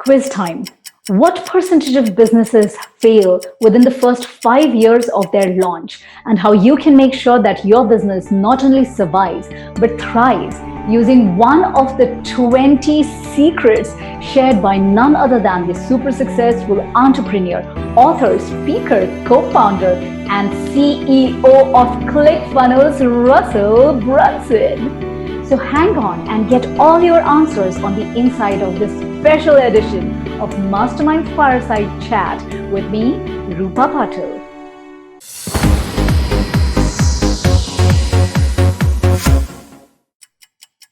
Quiz time. What percentage of businesses fail within the first 5 years of their launch, and how you can make sure that your business not only survives but thrives using one of the 20 secrets shared by none other than the super successful entrepreneur, author, speaker, co-founder, and CEO of Clickfunnels, Russell Brunson. So hang on and get all your answers on the inside of this special edition of Masterminds Fireside Chat with me, Rupa Patil.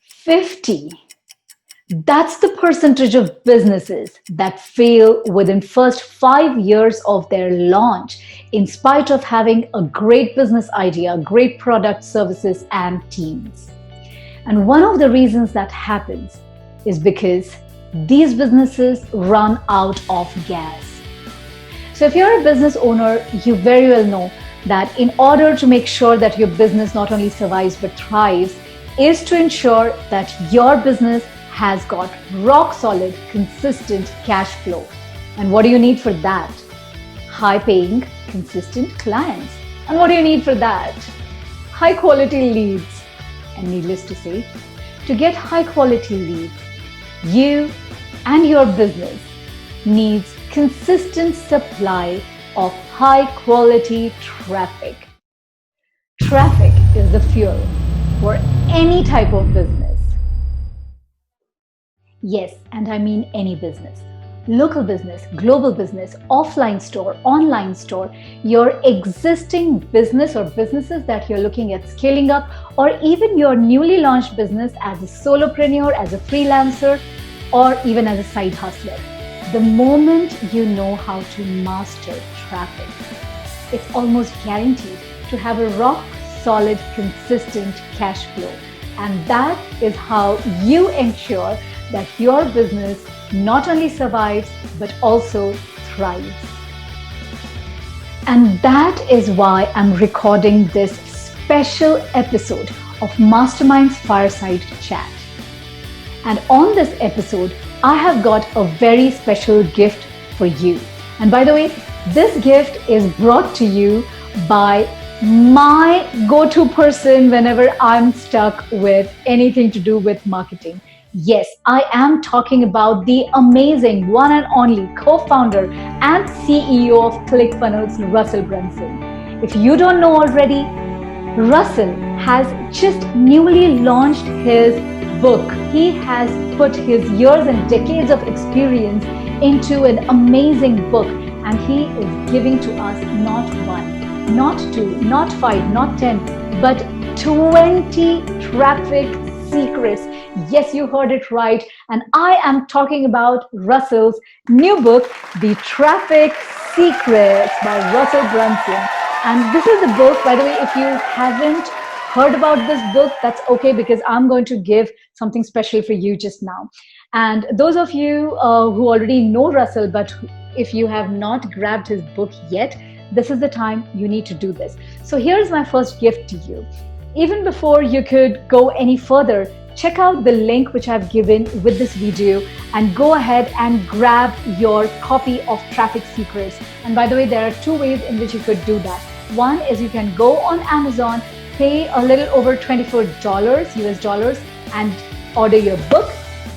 "50. That's the percentage of businesses that fail within first 5 years of their launch, in spite of having a great business idea, great product, services, and teams. And one of the reasons that happens is because these businesses run out of gas. So if you're a business owner, you very well know that in order to make sure that your business not only survives but thrives, is to ensure that your business has got rock solid, consistent cash flow. And what do you need for that? High paying, consistent clients. And what do you need for that? High quality leads. And needless to say, to get high quality leads, you and your business needs consistent supply of high quality traffic. Traffic is the fuel for any type of business. Yes, and I mean any business. Local business, global business, offline store, online store, your existing business or businesses that you're looking at scaling up, or even your newly launched business as a solopreneur, as a freelancer, or even as a side hustler. The moment you know how to master traffic, it's almost guaranteed to have a rock solid, consistent cash flow. And that is how you ensure that your business not only survives, but also thrives. And that is why I'm recording this special episode of Masterminds Fireside Chat. And on this episode, I have got a very special gift for you. And by the way, this gift is brought to you by my go-to person whenever I'm stuck with anything to do with marketing. Yes, I am talking about the amazing one and only co-founder and CEO of Clickfunnels, Russell Brunson. If you don't know already, Russell has just newly launched his book. He has put his years and decades of experience into an amazing book, and he is giving to us not one, not two, not five, not 10, but 20 traffic secrets. Yes, you heard it right. And I am talking about Russell's new book, The Traffic Secrets by Russell Brunson. And this is the book, by the way, if you haven't heard about this book, that's okay, because I'm going to give something special for you just now. And those of you who already know Russell, but if you have not grabbed his book yet, this is the time you need to do this. So here's my first gift to you. Even before you could go any further, check out the link which I've given with this video and go ahead and grab your copy of Traffic Secrets. And by the way, there are two ways in which you could do that. One is you can go on Amazon, pay a little over $24 US dollars and order your book,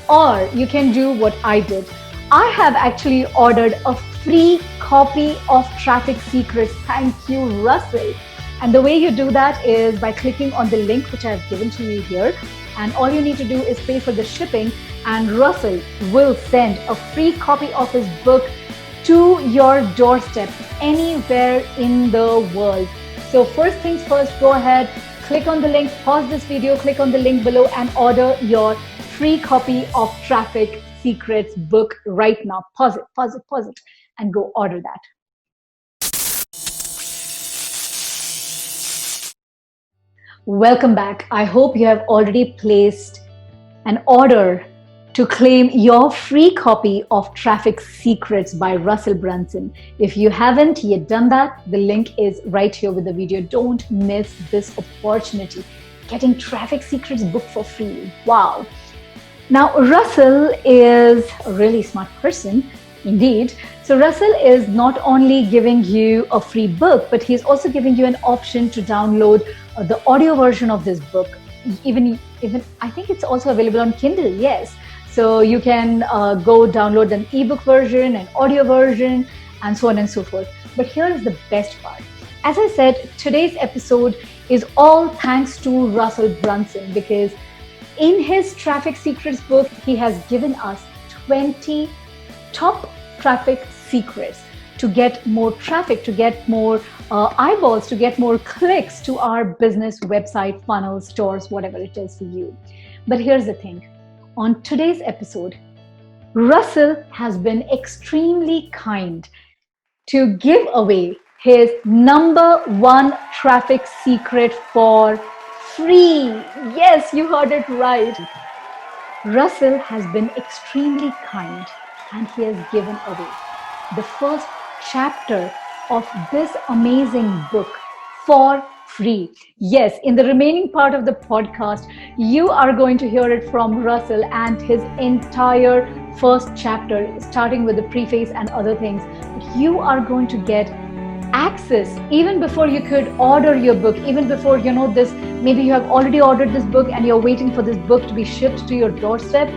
or you can do what I did. I have actually ordered a free copy of Traffic Secrets. Thank you, Russell. And the way you do that is by clicking on the link which I have given to you here. And all you need to do is pay for the shipping, and Russell will send a free copy of his book to your doorstep anywhere in the world. So first things first, go ahead, click on the link, pause this video, click on the link below and order your free copy of Traffic Secrets book right now. Pause it, and go order that. Welcome back. I hope you have already placed an order to claim your free copy of Traffic Secrets by Russell Brunson. If you haven't yet done that, the link is right here with the video. Don't miss this opportunity. Getting Traffic Secrets book for free. Wow. Now, Russell is a really smart person, indeed. So, Russell is not only giving you a free book, but he's also giving you an option to download the audio version of this book. Even I think it's also available on Kindle. Yes, so you can go download an ebook version, an audio version, and so on and so forth. But here is the best part. As I said, today's episode is all thanks to Russell Brunson, because in his Traffic Secrets book, he has given us 20 top traffic secrets to get more traffic, to get more eyeballs, to get more clicks to our business, website, funnels, stores, whatever it is for you. But here's the thing. On today's episode, Russell has been extremely kind to give away his number one traffic secret for free. Yes, you heard it right. Russell has been extremely kind and he has given away the first chapter of this amazing book for free. Yes, in the remaining part of the podcast, you are going to hear it from Russell and his entire first chapter, starting with the preface and other things. But you are going to get access even before you could order your book, even before this, maybe you have already ordered this book and you're waiting for this book to be shipped to your doorstep.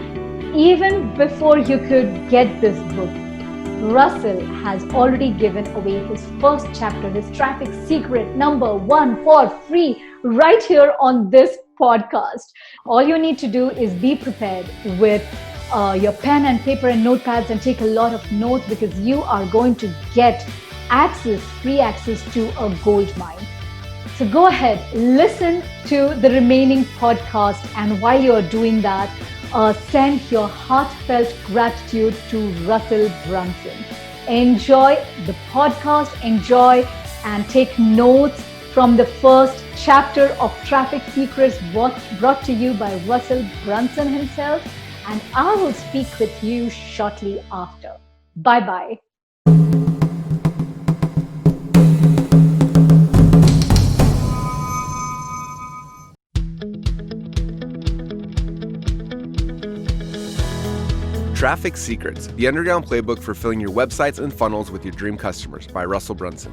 Even before you could get this book, Russell has already given away his first chapter, his traffic secret number one for free, right here on this podcast. All you need to do is be prepared with your pen and paper and notepads and take a lot of notes, because you are going to get free access to a gold mine. So go ahead, listen to the remaining podcast, and while you're doing that, send your heartfelt gratitude to Russell Brunson. Enjoy the podcast, enjoy and take notes from the first chapter of Traffic Secrets, brought to you by Russell Brunson himself, and I will speak with you shortly after. Bye-bye. Traffic Secrets, the underground playbook for filling your websites and funnels with your dream customers by Russell Brunson.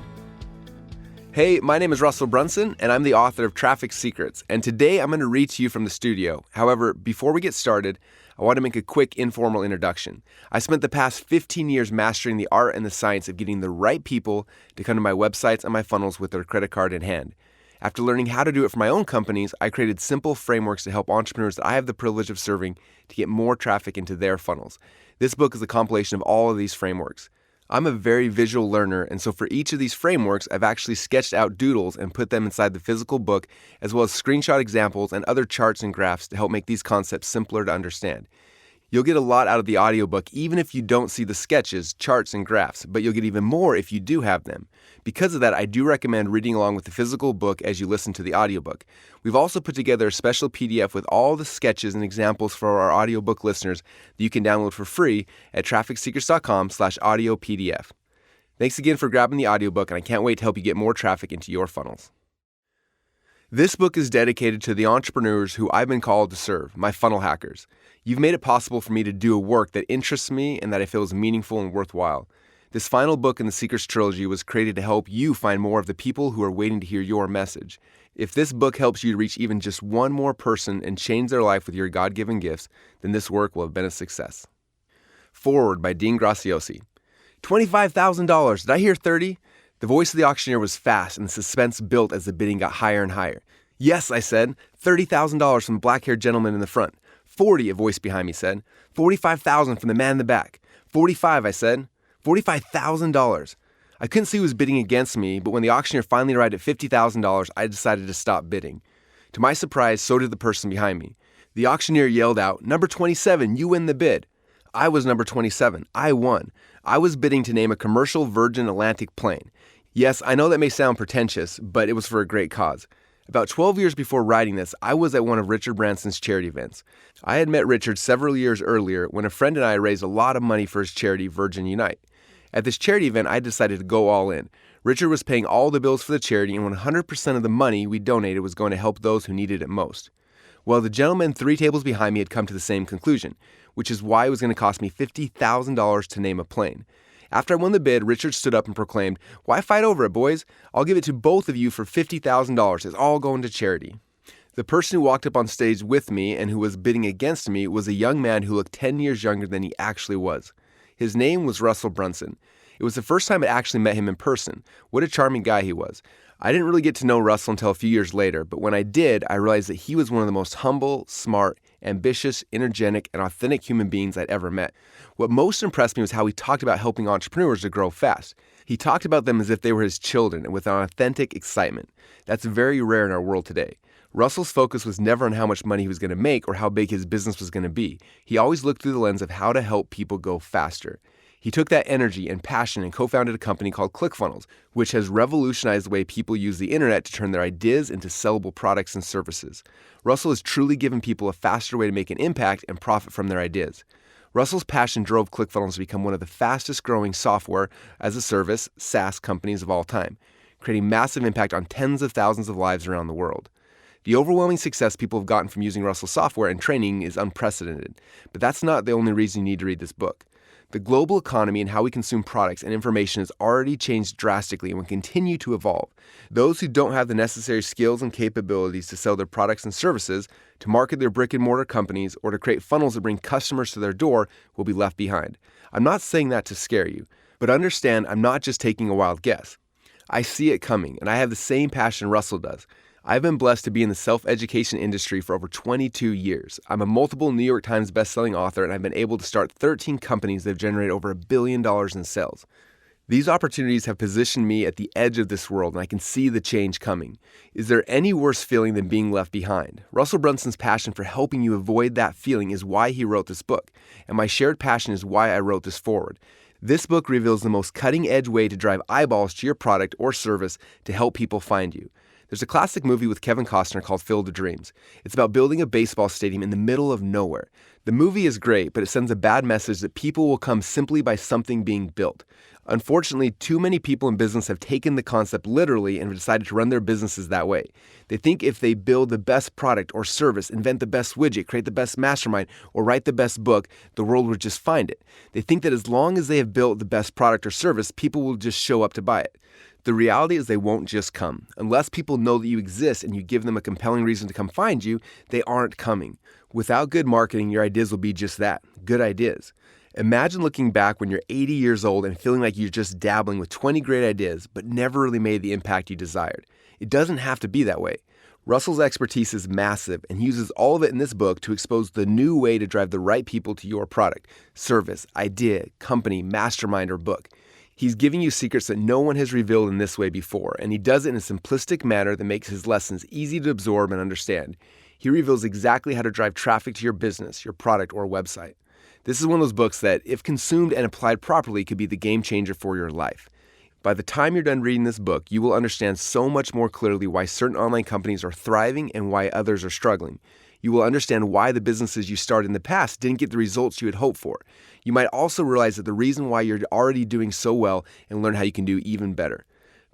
Hey, my name is Russell Brunson, and I'm the author of Traffic Secrets, and today I'm going to read to you from the studio. However, before we get started, I want to make a quick informal introduction. I spent the past 15 years mastering the art and the science of getting the right people to come to my websites and my funnels with their credit card in hand. After learning how to do it for my own companies, I created simple frameworks to help entrepreneurs that I have the privilege of serving to get more traffic into their funnels. This book is a compilation of all of these frameworks. I'm a very visual learner, and so for each of these frameworks, I've actually sketched out doodles and put them inside the physical book, as well as screenshot examples and other charts and graphs to help make these concepts simpler to understand. You'll get a lot out of the audiobook even if you don't see the sketches, charts, and graphs, but you'll get even more if you do have them. Because of that, I do recommend reading along with the physical book as you listen to the audiobook. We've also put together a special PDF with all the sketches and examples for our audiobook listeners that you can download for free at trafficsecrets.com/audio PDF. Thanks again for grabbing the audiobook, and I can't wait to help you get more traffic into your funnels. This book is dedicated to the entrepreneurs who I've been called to serve, my funnel hackers. You've made it possible for me to do a work that interests me and that I feel is meaningful and worthwhile. This final book in the Secrets trilogy was created to help you find more of the people who are waiting to hear your message. If this book helps you to reach even just one more person and change their life with your God-given gifts, then this work will have been a success. Forward by Dean Graziosi. $25,000. Did I hear 30? The voice of the auctioneer was fast, and the suspense built as the bidding got higher and higher. Yes, I said. $30,000 from the black-haired gentleman in the front. 40, a voice behind me said. 45,000 from the man in the back. 45, I said. $45,000. I couldn't see who was bidding against me, but when the auctioneer finally arrived at $50,000, I decided to stop bidding. To my surprise, so did the person behind me. The auctioneer yelled out, "Number 27, you win the bid." I was number 27. I won. I was bidding to name a commercial Virgin Atlantic plane. Yes, I know that may sound pretentious, but it was for a great cause. About 12 years before writing this, I was at one of Richard Branson's charity events. I had met Richard several years earlier when a friend and I raised a lot of money for his charity, Virgin Unite. At this charity event, I decided to go all in. Richard was paying all the bills for the charity, and 100% of the money we donated was going to help those who needed it most. Well, the gentleman 3 tables behind me had come to the same conclusion, which is why it was going to cost me $50,000 to name a plane. After I won the bid, Richard stood up and proclaimed, "Why fight over it, boys? I'll give it to both of you for $50,000. It's all going to charity." The person who walked up on stage with me and who was bidding against me was a young man who looked 10 years younger than he actually was. His name was Russell Brunson. It was the first time I actually met him in person. What a charming guy he was. I didn't really get to know Russell until a few years later, but when I did, I realized that he was one of the most humble, smart, ambitious, energetic, and authentic human beings I'd ever met. What most impressed me was how he talked about helping entrepreneurs to grow fast. He talked about them as if they were his children and with an authentic excitement. That's very rare in our world today. Russell's focus was never on how much money he was going to make or how big his business was going to be. He always looked through the lens of how to help people go faster. He took that energy and passion and co-founded a company called Clickfunnels, which has revolutionized the way people use the internet to turn their ideas into sellable products and services. Russell has truly given people a faster way to make an impact and profit from their ideas. Russell's passion drove Clickfunnels to become one of the fastest growing software as a service SaaS companies of all time, creating massive impact on tens of thousands of lives around the world. The overwhelming success people have gotten from using Russell's software and training is unprecedented, but that's not the only reason you need to read this book. The global economy and how we consume products and information has already changed drastically and will continue to evolve. Those who don't have the necessary skills and capabilities to sell their products and services, to market their brick-and-mortar companies, or to create funnels that bring customers to their door will be left behind. I'm not saying that to scare you, but understand I'm not just taking a wild guess. I see it coming, and I have the same passion Russell does. I've been blessed to be in the self-education industry for over 22 years. I'm a multiple New York Times bestselling author, and I've been able to start 13 companies that have generated over $1 billion in sales. These opportunities have positioned me at the edge of this world, and I can see the change coming. Is there any worse feeling than being left behind? Russell Brunson's passion for helping you avoid that feeling is why he wrote this book, and my shared passion is why I wrote this forward. This book reveals the most cutting-edge way to drive eyeballs to your product or service to help people find you. There's a classic movie with Kevin Costner called Field of Dreams. It's about building a baseball stadium in the middle of nowhere. The movie is great, but it sends a bad message that people will come simply by something being built. Unfortunately, too many people in business have taken the concept literally and have decided to run their businesses that way. They think if they build the best product or service, invent the best widget, create the best mastermind, or write the best book, the world will just find it. They think that as long as they have built the best product or service, people will just show up to buy it. The reality is they won't just come. Unless people know that you exist and you give them a compelling reason to come find you, they aren't coming. Without good marketing, your ideas will be just that, good ideas. Imagine looking back when you're 80 years old and feeling like you're just dabbling with 20 great ideas, but never really made the impact you desired. It doesn't have to be that way. Russell's expertise is massive, and he uses all of it in this book to expose the new way to drive the right people to your product, service, idea, company, mastermind, or book. He's giving you secrets that no one has revealed in this way before, and he does it in a simplistic manner that makes his lessons easy to absorb and understand. He reveals exactly how to drive traffic to your business, your product, or website. This is one of those books that, if consumed and applied properly, could be the game changer for your life. By the time you're done reading this book, you will understand so much more clearly why certain online companies are thriving and why others are struggling. You will understand why the businesses you started in the past didn't get the results you had hoped for. You might also realize that the reason why you're already doing so well and learn how you can do even better.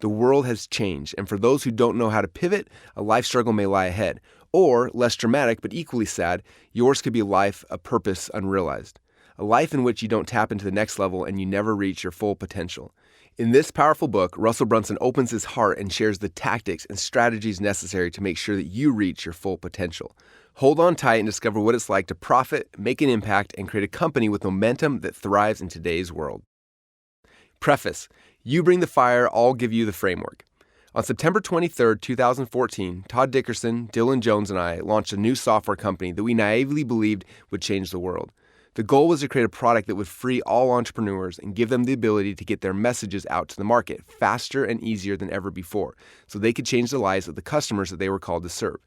The world has changed, and for those who don't know how to pivot, a life struggle may lie ahead. Or, less dramatic but equally sad, yours could be a life, a purpose unrealized. A life in which you don't tap into the next level and you never reach your full potential. In this powerful book, Russell Brunson opens his heart and shares the tactics and strategies necessary to make sure that you reach your full potential. Hold on tight and discover what it's like to profit, make an impact, and create a company with momentum that thrives in today's world. Preface: You bring the fire, I'll give you the framework. On September 23, 2014, Todd Dickerson, Dylan Jones, and I launched a new software company that we naively believed would change the world. The goal was to create a product that would free all entrepreneurs and give them the ability to get their messages out to the market faster and easier than ever before, so they could change the lives of the customers that they were called to serve.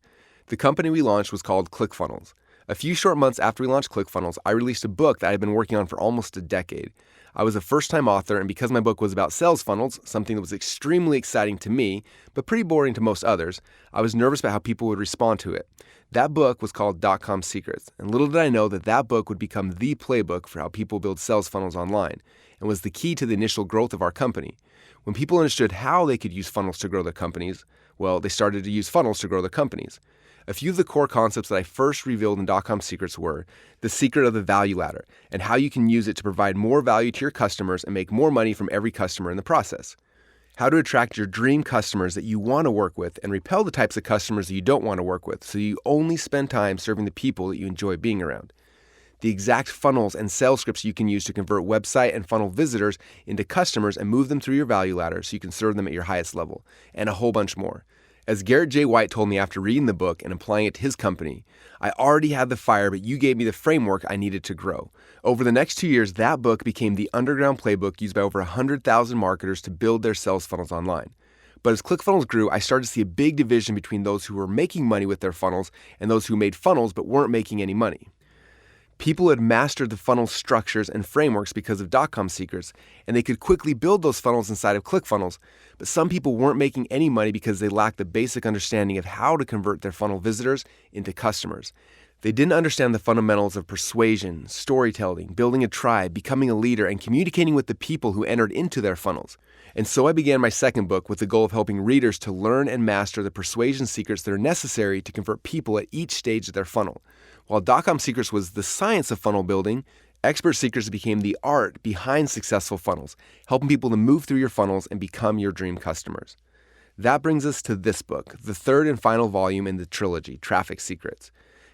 The company we launched was called Clickfunnels. A few short months after we launched Clickfunnels, I released a book that I had been working on for almost a decade. I was a first-time author, and because my book was about sales funnels, something that was extremely exciting to me, but pretty boring to most others, I was nervous about how people would respond to it. That book was called .com Secrets, and little did I know that that book would become the playbook for how people build sales funnels online, and was the key to the initial growth of our company. When people understood how they could use funnels to grow their companies, well, they started to use funnels to grow their companies. A few of the core concepts that I first revealed in .com Secrets were the secret of the value ladder and how you can use it to provide more value to your customers and make more money from every customer in the process. How to attract your dream customers that you want to work with and repel the types of customers that you don't want to work with so you only spend time serving the people that you enjoy being around. The exact funnels and sales scripts you can use to convert website and funnel visitors into customers and move them through your value ladder so you can serve them at your highest level, and a whole bunch more. As Garrett J. White told me after reading the book and applying it to his company, I already had the fire, but you gave me the framework I needed to grow. Over the next 2 years, that book became the underground playbook used by over 100,000 marketers to build their sales funnels online. But as Clickfunnels grew, I started to see a big division between those who were making money with their funnels and those who made funnels but weren't making any money. People had mastered the funnel structures and frameworks because of .com Secrets, and they could quickly build those funnels inside of Clickfunnels, but some people weren't making any money because they lacked the basic understanding of how to convert their funnel visitors into customers. They didn't understand the fundamentals of persuasion, storytelling, building a tribe, becoming a leader, and communicating with the people who entered into their funnels. And so I began my second book with the goal of helping readers to learn and master the persuasion secrets that are necessary to convert people at each stage of their funnel. While .com Secrets was the science of funnel building, Expert Secrets became the art behind successful funnels, helping people to move through your funnels and become your dream customers. That brings us to this book, the third and final volume in the trilogy, Traffic Secrets.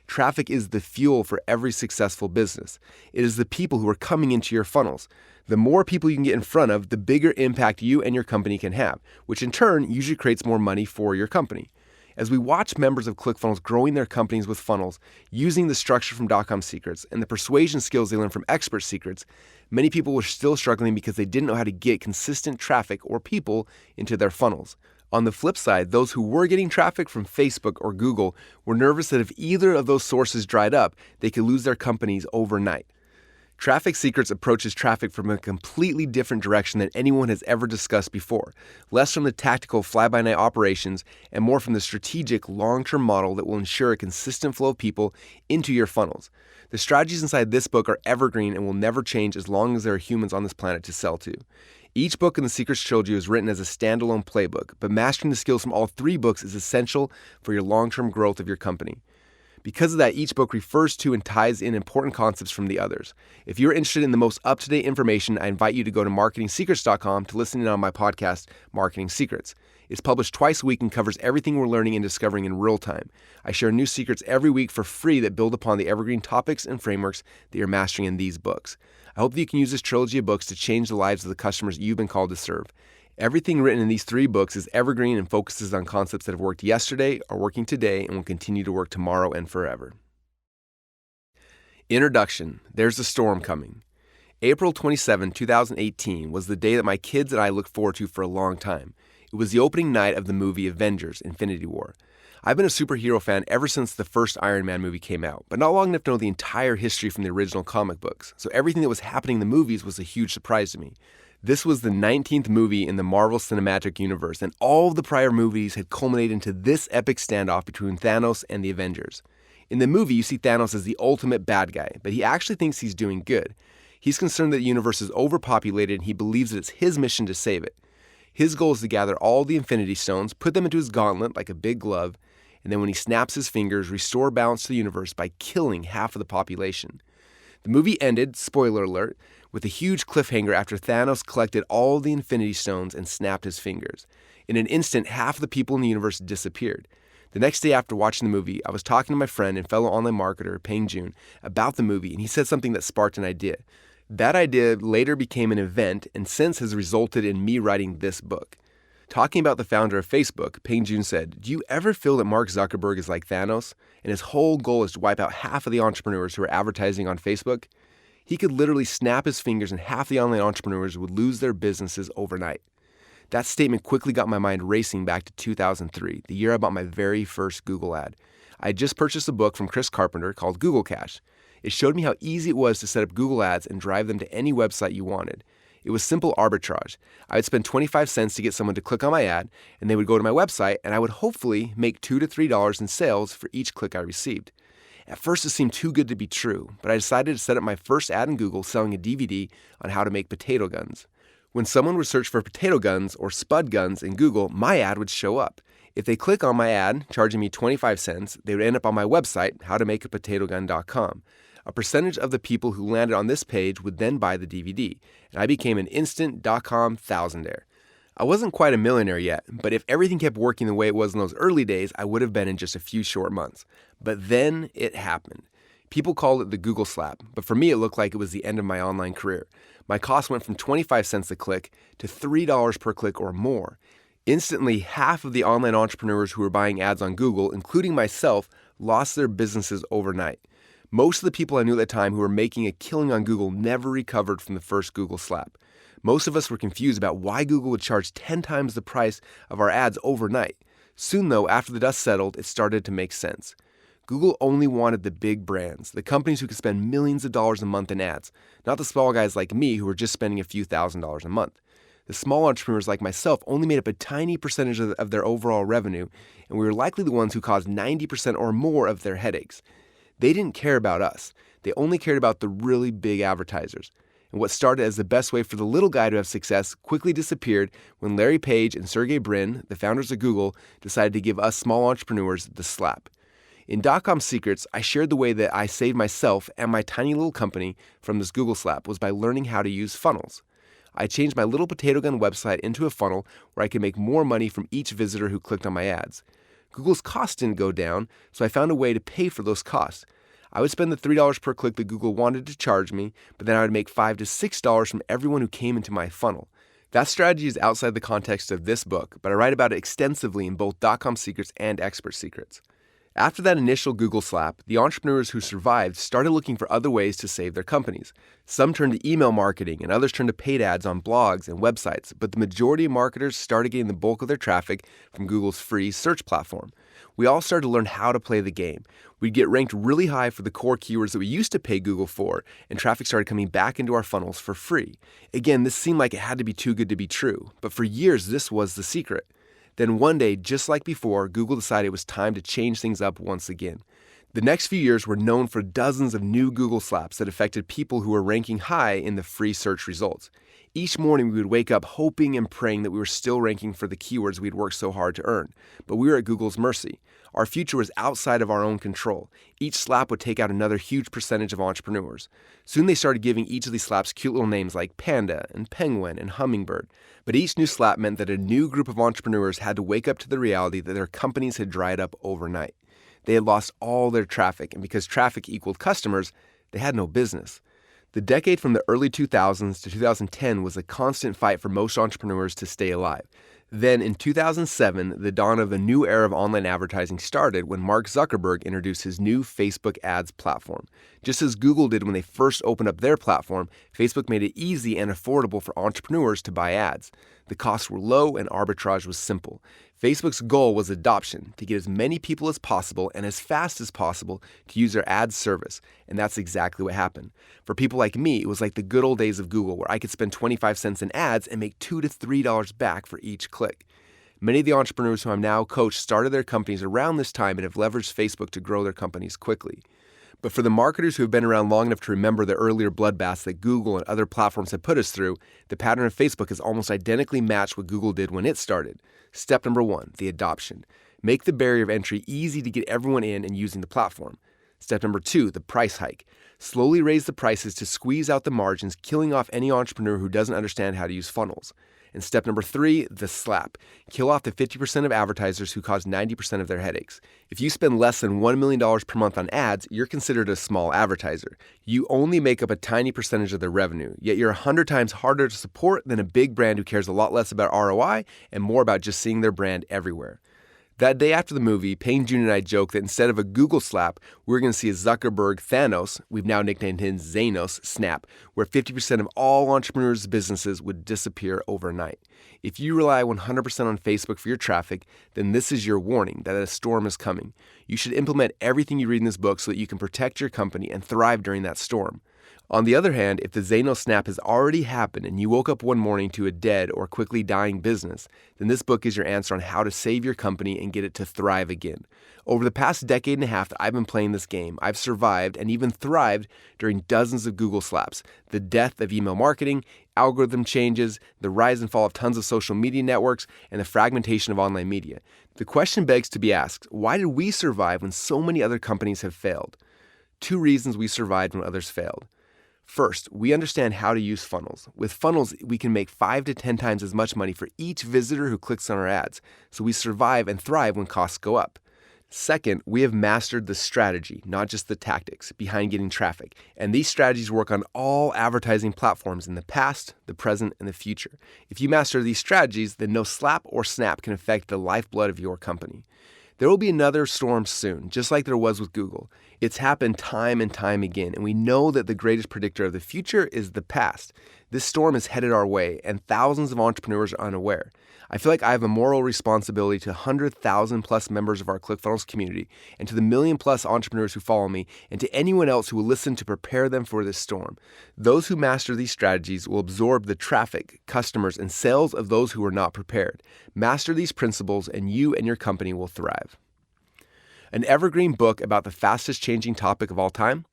Traffic is the fuel for every successful business. It is the people who are coming into your funnels. The more people you can get in front of, the bigger impact you and your company can have, which in turn usually creates more money for your company. As we watch members of ClickFunnels growing their companies with funnels, using the structure from .com Secrets and the persuasion skills they learned from Expert Secrets, many people were still struggling because they didn't know how to get consistent traffic or people into their funnels. On the flip side, those who were getting traffic from Facebook or Google were nervous that if either of those sources dried up, they could lose their companies overnight. Traffic Secrets approaches traffic from a completely different direction than anyone has ever discussed before, less from the tactical fly-by-night operations and more from the strategic long-term model that will ensure a consistent flow of people into your funnels. The strategies inside this book are evergreen and will never change as long as there are humans on this planet to sell to. Each book in the Secrets Trilogy is written as a standalone playbook, but mastering the skills from all three books is essential for your long-term growth of your company. Because of that, each book refers to and ties in important concepts from the others. If you're interested in the most up-to-date information, I invite you to go to marketingsecrets.com to listen in on my podcast, Marketing Secrets. It's published twice a week and covers everything we're learning and discovering in real time. I share new secrets every week for free that build upon the evergreen topics and frameworks that you're mastering in these books. I hope that you can use this trilogy of books to change the lives of the customers you've been called to serve. Everything written in these three books is evergreen and focuses on concepts that have worked yesterday, are working today, and will continue to work tomorrow and forever. Introduction. There's a storm coming. April 27, 2018 was the day that my kids and I looked forward to for a long time. It was the opening night of the movie Avengers: Infinity War. I've been a superhero fan ever since the first Iron Man movie came out, but not long enough to know the entire history from the original comic books, so everything that was happening in the movies was a huge surprise to me. This was the 19th movie in the Marvel Cinematic Universe, and all of the prior movies had culminated into this epic standoff between Thanos and the Avengers. In the movie, you see Thanos as the ultimate bad guy, but he actually thinks he's doing good. He's concerned that the universe is overpopulated, and he believes that it's his mission to save it. His goal is to gather all the Infinity Stones, put them into his gauntlet like a big glove, and then when he snaps his fingers, restore balance to the universe by killing half of the population. The movie ended, spoiler alert, with a huge cliffhanger after Thanos collected all the Infinity Stones and snapped his fingers. In an instant, half of the people in the universe disappeared. The next day after watching the movie, I was talking to my friend and fellow online marketer, Peng Joon, about the movie, and he said something that sparked an idea. That idea later became an event and since has resulted in me writing this book. Talking about the founder of Facebook, Peng Joon said, "Do you ever feel that Mark Zuckerberg is like Thanos, and his whole goal is to wipe out half of the entrepreneurs who are advertising on Facebook? He could literally snap his fingers and half the online entrepreneurs would lose their businesses overnight." That statement quickly got my mind racing back to 2003, the year I bought my very first Google ad. I had just purchased a book from Chris Carpenter called Google Cash. It showed me how easy it was to set up Google ads and drive them to any website you wanted. It was simple arbitrage. I would spend 25 cents to get someone to click on my ad, and they would go to my website, and I would hopefully make $2 to $3 in sales for each click I received. At first, it seemed too good to be true, but I decided to set up my first ad in Google selling a DVD on how to make potato guns. When someone would search for potato guns or spud guns in Google, my ad would show up. If they click on my ad, charging me 25 cents, they would end up on my website, howtomakeapotatogun.com. A percentage of the people who landed on this page would then buy the DVD, and I became an instant .com thousandaire. I wasn't quite a millionaire yet, but if everything kept working the way it was in those early days, I would have been in just a few short months. But then it happened. People called it the Google slap, but for me it looked like it was the end of my online career. My cost went from 25 cents a click to $3 per click or more. Instantly, half of the online entrepreneurs who were buying ads on Google, including myself, lost their businesses overnight. Most of the people I knew at the time who were making a killing on Google never recovered from the first Google slap. Most of us were confused about why Google would charge 10 times the price of our ads overnight. Soon though, after the dust settled, it started to make sense. Google only wanted the big brands, the companies who could spend millions of dollars a month in ads, not the small guys like me who were just spending a few $1,000s a month. The small entrepreneurs like myself only made up a tiny percentage of their overall revenue, and we were likely the ones who caused 90% or more of their headaches. They didn't care about us. They only cared about the really big advertisers. And what started as the best way for the little guy to have success quickly disappeared when Larry Page and Sergey Brin, the founders of Google, decided to give us small entrepreneurs the slap. In .com Secrets, I shared the way that I saved myself and my tiny little company from this Google slap was by learning how to use funnels. I changed my little potato gun website into a funnel where I could make more money from each visitor who clicked on my ads. Google's costs didn't go down, so I found a way to pay for those costs. I would spend the $3 per click that Google wanted to charge me, but then I would make $5 to $6 from everyone who came into my funnel. That strategy is outside the context of this book, but I write about it extensively in both .com Secrets and Expert Secrets. After that initial Google slap, the entrepreneurs who survived started looking for other ways to save their companies. Some turned to email marketing and others turned to paid ads on blogs and websites, but the majority of marketers started getting the bulk of their traffic from Google's free search platform. We all started to learn how to play the game. We'd get ranked really high for the core keywords that we used to pay Google for, and traffic started coming back into our funnels for free. Again, this seemed like it had to be too good to be true, but for years this was the secret. Then one day, just like before, Google decided it was time to change things up once again. The next few years were known for dozens of new Google slaps that affected people who were ranking high in the free search results. Each morning we would wake up hoping and praying that we were still ranking for the keywords we'd worked so hard to earn. But we were at Google's mercy. Our future was outside of our own control. Each slap would take out another huge percentage of entrepreneurs. Soon they started giving each of these slaps cute little names like Panda and Penguin and Hummingbird. But each new slap meant that a new group of entrepreneurs had to wake up to the reality that their companies had dried up overnight. They had lost all their traffic, and because traffic equaled customers, they had no business. The decade from the early 2000s to 2010 was a constant fight for most entrepreneurs to stay alive. Then in 2007, the dawn of a new era of online advertising started when Mark Zuckerberg introduced his new Facebook ads platform. Just as Google did when they first opened up their platform, Facebook made it easy and affordable for entrepreneurs to buy ads. The costs were low and arbitrage was simple. Facebook's goal was adoption, to get as many people as possible and as fast as possible to use their ad service, and that's exactly what happened. For people like me, it was like the good old days of Google where I could spend 25 cents in ads and make $2 to $3 back for each click. Many of the entrepreneurs who I'm now coach started their companies around this time and have leveraged Facebook to grow their companies quickly. But for the marketers who have been around long enough to remember the earlier bloodbaths that Google and other platforms have put us through, the pattern of Facebook is almost identically matched what Google did when it started. Step number 1, the adoption. Make the barrier of entry easy to get everyone in and using the platform. Step number 2, the price hike. Slowly raise the prices to squeeze out the margins, killing off any entrepreneur who doesn't understand how to use funnels. And step number 3, the slap. Kill off the 50% of advertisers who cause 90% of their headaches. If you spend less than $1 million per month on ads, you're considered a small advertiser. You only make up a tiny percentage of their revenue, yet you're 100 times harder to support than a big brand who cares a lot less about ROI and more about just seeing their brand everywhere. That day after the movie, Payne Jr. and I joked that instead of a Google slap, we were going to see a Zuckerberg Thanos, we've now nicknamed him Zanos, snap, where 50% of all entrepreneurs' businesses would disappear overnight. If you rely 100% on Facebook for your traffic, then this is your warning that a storm is coming. You should implement everything you read in this book so that you can protect your company and thrive during that storm. On the other hand, if the Zanos snap has already happened and you woke up one morning to a dead or quickly dying business, then this book is your answer on how to save your company and get it to thrive again. Over the past decade and a half that I've been playing this game, I've survived and even thrived during dozens of Google slaps, the death of email marketing, algorithm changes, the rise and fall of tons of social media networks, and the fragmentation of online media. The question begs to be asked, why did we survive when so many other companies have failed? 2 reasons we survived when others failed. First, we understand how to use funnels. With funnels, we can make 5 to 10 times as much money for each visitor who clicks on our ads, so we survive and thrive when costs go up. Second, we have mastered the strategy, not just the tactics, behind getting traffic. And these strategies work on all advertising platforms in the past, the present, and the future. If you master these strategies, then no slap or snap can affect the lifeblood of your company. There will be another storm soon, just like there was with Google. It's happened time and time again, and we know that the greatest predictor of the future is the past. This storm is headed our way, and thousands of entrepreneurs are unaware. I feel like I have a moral responsibility to 100,000 plus members of our Clickfunnels community, and to the million plus entrepreneurs who follow me, and to anyone else who will listen to prepare them for this storm. Those who master these strategies will absorb the traffic, customers, and sales of those who are not prepared. Master these principles, and you and your company will thrive. An evergreen book about the fastest changing topic of all time?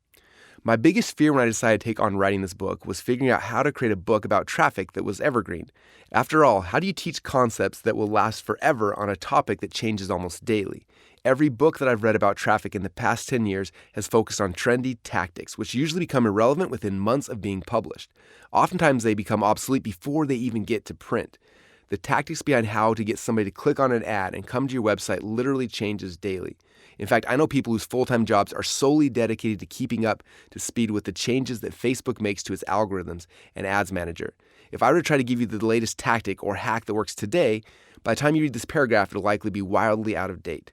My biggest fear when I decided to take on writing this book was figuring out how to create a book about traffic that was evergreen. After all, how do you teach concepts that will last forever on a topic that changes almost daily? Every book that I've read about traffic in the past 10 years has focused on trendy tactics, which usually become irrelevant within months of being published. Oftentimes, they become obsolete before they even get to print. The tactics behind how to get somebody to click on an ad and come to your website literally changes daily. In fact, I know people whose full-time jobs are solely dedicated to keeping up to speed with the changes that Facebook makes to its algorithms and ads manager. If I were to try to give you the latest tactic or hack that works today, by the time you read this paragraph, it'll likely be wildly out of date.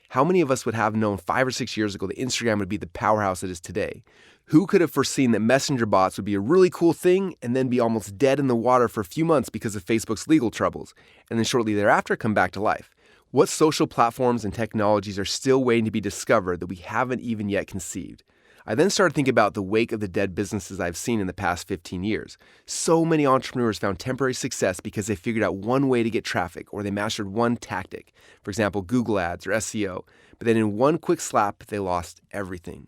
How many of us would have known 5 or 6 years ago that Instagram would be the powerhouse it is today? Who could have foreseen that messenger bots would be a really cool thing and then be almost dead in the water for a few months because of Facebook's legal troubles, and then shortly thereafter come back to life? What social platforms and technologies are still waiting to be discovered that we haven't even yet conceived? I then started thinking about the wake of the dead businesses I've seen in the past 15 years. So many entrepreneurs found temporary success because they figured out one way to get traffic, or they mastered one tactic, for example, Google Ads or SEO, but then in one quick slap, they lost everything.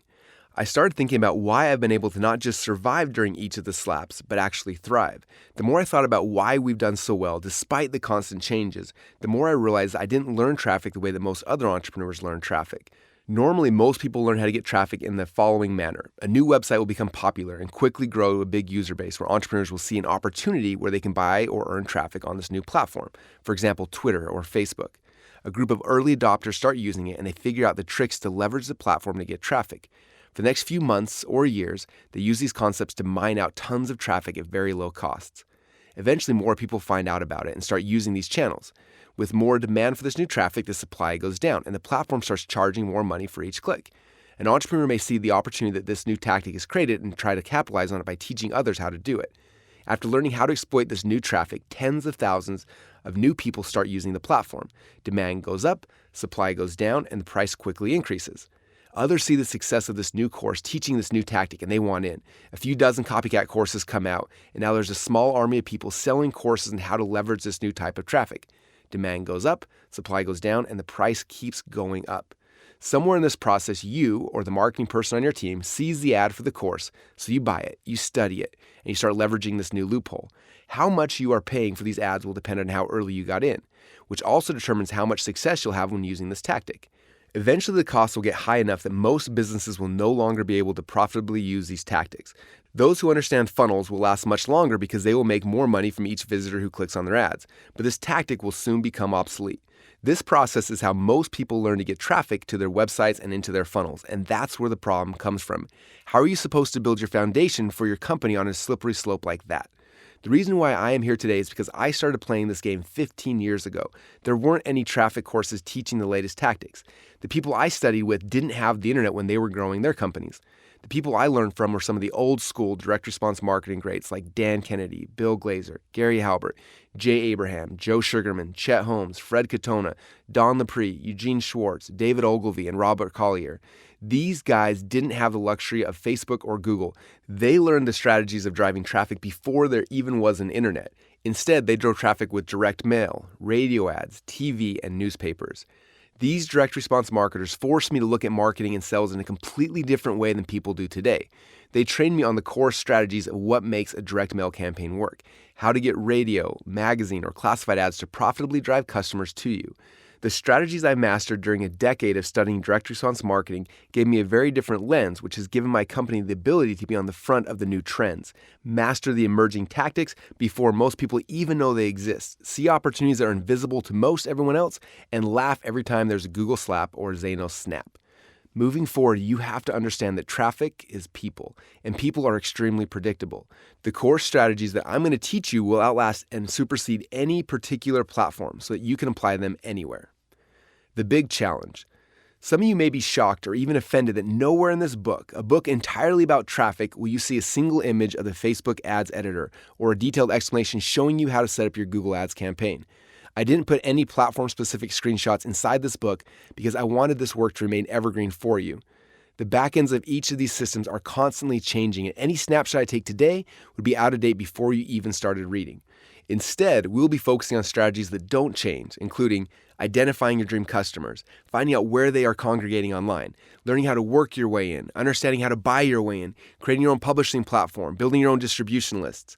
I started thinking about why I've been able to not just survive during each of the slaps, but actually thrive. The more I thought about why we've done so well despite the constant changes, the more I realized I didn't learn traffic the way that most other entrepreneurs learn traffic. Normally, most people learn how to get traffic in the following manner. A new website will become popular and quickly grow to a big user base where entrepreneurs will see an opportunity where they can buy or earn traffic on this new platform. For example, Twitter or Facebook. A group of early adopters start using it and they figure out the tricks to leverage the platform to get traffic. For the next few months or years, they use these concepts to mine out tons of traffic at very low costs. Eventually, more people find out about it and start using these channels. With more demand for this new traffic, the supply goes down, and the platform starts charging more money for each click. An entrepreneur may see the opportunity that this new tactic has created and try to capitalize on it by teaching others how to do it. After learning how to exploit this new traffic, tens of thousands of new people start using the platform. Demand goes up, supply goes down, and the price quickly increases. Others see the success of this new course teaching this new tactic and they want in. A few dozen copycat courses come out, and now there's a small army of people selling courses on how to leverage this new type of traffic. Demand goes up, supply goes down, and the price keeps going up. Somewhere in this process, you or the marketing person on your team sees the ad for the course, so you buy it, you study it, and you start leveraging this new loophole. How much you are paying for these ads will depend on how early you got in, which also determines how much success you'll have when using this tactic. Eventually, the costs will get high enough that most businesses will no longer be able to profitably use these tactics. Those who understand funnels will last much longer because they will make more money from each visitor who clicks on their ads, but this tactic will soon become obsolete. This process is how most people learn to get traffic to their websites and into their funnels, and that's where the problem comes from. How are you supposed to build your foundation for your company on a slippery slope like that? The reason why I am here today is because I started playing this game 15 years ago. There weren't any traffic courses teaching the latest tactics. The people I studied with didn't have the internet when they were growing their companies. The people I learned from were some of the old school direct response marketing greats like Dan Kennedy, Bill Glazer, Gary Halbert, Jay Abraham, Joe Sugarman, Chet Holmes, Fred Katona, Don Lepre, Eugene Schwartz, David Ogilvy, and Robert Collier. These guys didn't have the luxury of Facebook or Google. They learned the strategies of driving traffic before there even was an internet. Instead, they drove traffic with direct mail, radio ads, TV, and newspapers. These direct response marketers forced me to look at marketing and sales in a completely different way than people do today. They trained me on the core strategies of what makes a direct mail campaign work, how to get radio, magazine, or classified ads to profitably drive customers to you. The strategies I mastered during a decade of studying direct response marketing gave me a very different lens, which has given my company the ability to be on the front of the new trends, master the emerging tactics before most people even know they exist, see opportunities that are invisible to most everyone else, and laugh every time there's a Google slap or a Zanos snap. Moving forward, you have to understand that traffic is people, and people are extremely predictable. The core strategies that I'm going to teach you will outlast and supersede any particular platform so that you can apply them anywhere. The big challenge. Some of you may be shocked or even offended that nowhere in this book, a book entirely about traffic, will you see a single image of the Facebook ads editor or a detailed explanation showing you how to set up your Google Ads campaign. I didn't put any platform-specific screenshots inside this book because I wanted this work to remain evergreen for you. The backends of each of these systems are constantly changing, and any snapshot I take today would be out of date before you even started reading. Instead, we'll be focusing on strategies that don't change, including identifying your dream customers, finding out where they are congregating online, learning how to work your way in, understanding how to buy your way in, creating your own publishing platform, building your own distribution lists.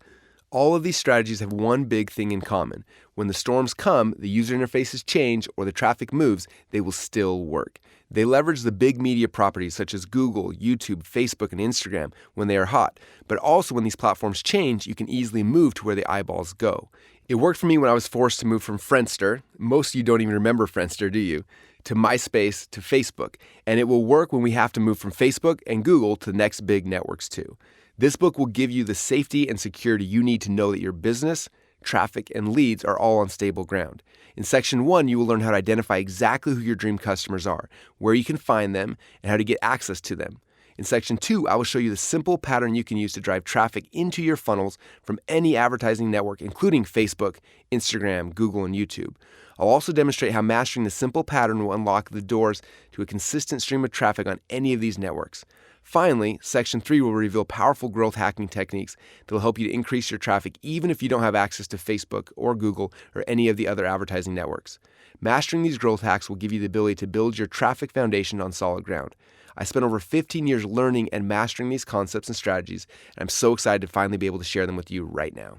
All of these strategies have one big thing in common. When the storms come, the user interfaces change, or the traffic moves, they will still work. They leverage the big media properties such as Google, YouTube, Facebook, and Instagram when they are hot. But also when these platforms change, you can easily move to where the eyeballs go. It worked for me when I was forced to move from Friendster. Most of you don't even remember Friendster, do you? To MySpace, to Facebook. And it will work when we have to move from Facebook and Google to the next big networks too. This book will give you the safety and security you need to know that your business, traffic, and leads are all on stable ground. In Section 1, you will learn how to identify exactly who your dream customers are, where you can find them, and how to get access to them. In Section 2, I will show you the simple pattern you can use to drive traffic into your funnels from any advertising network, including Facebook, Instagram, Google, and YouTube. I'll also demonstrate how mastering the simple pattern will unlock the doors to a consistent stream of traffic on any of these networks. Finally, Section 3 will reveal powerful growth hacking techniques that will help you to increase your traffic even if you don't have access to Facebook or Google or any of the other advertising networks. Mastering these growth hacks will give you the ability to build your traffic foundation on solid ground. I spent over 15 years learning and mastering these concepts and strategies, and I'm so excited to finally be able to share them with you right now.